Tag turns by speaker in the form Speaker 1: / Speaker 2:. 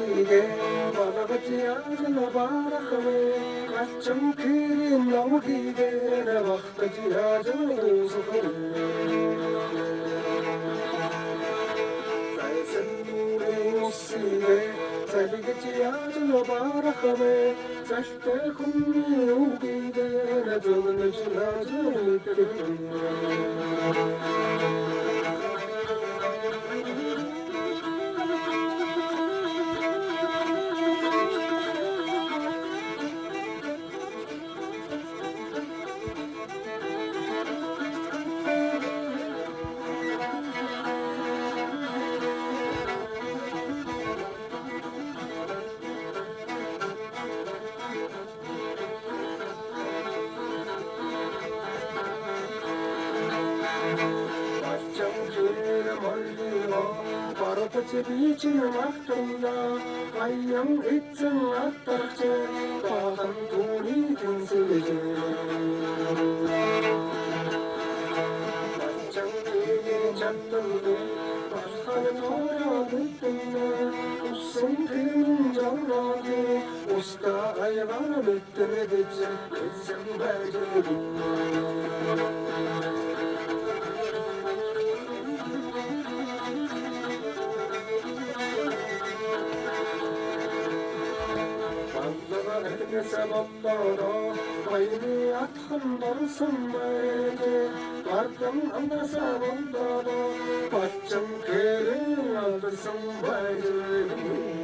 Speaker 1: sige balagacıyacına barakme kaçım kirin navgide ne vakti cihacına uzakır saysen nuri sige balagacıyacına barakme saçta kummi ugide ne zılını cihacına yıkırım Parapatı biçin vaktında Ayyam etsin attarçı Bağın tuni tinsilece Başcan köyü çattıldı Başkanı tora bittimde Ussun köyünün canladı Usta ayvara bittine geçe Kızım beceri Sebaplara Gayri atın darsın böyle Vardım ana sebaplara Başım kerin aldırsın böyle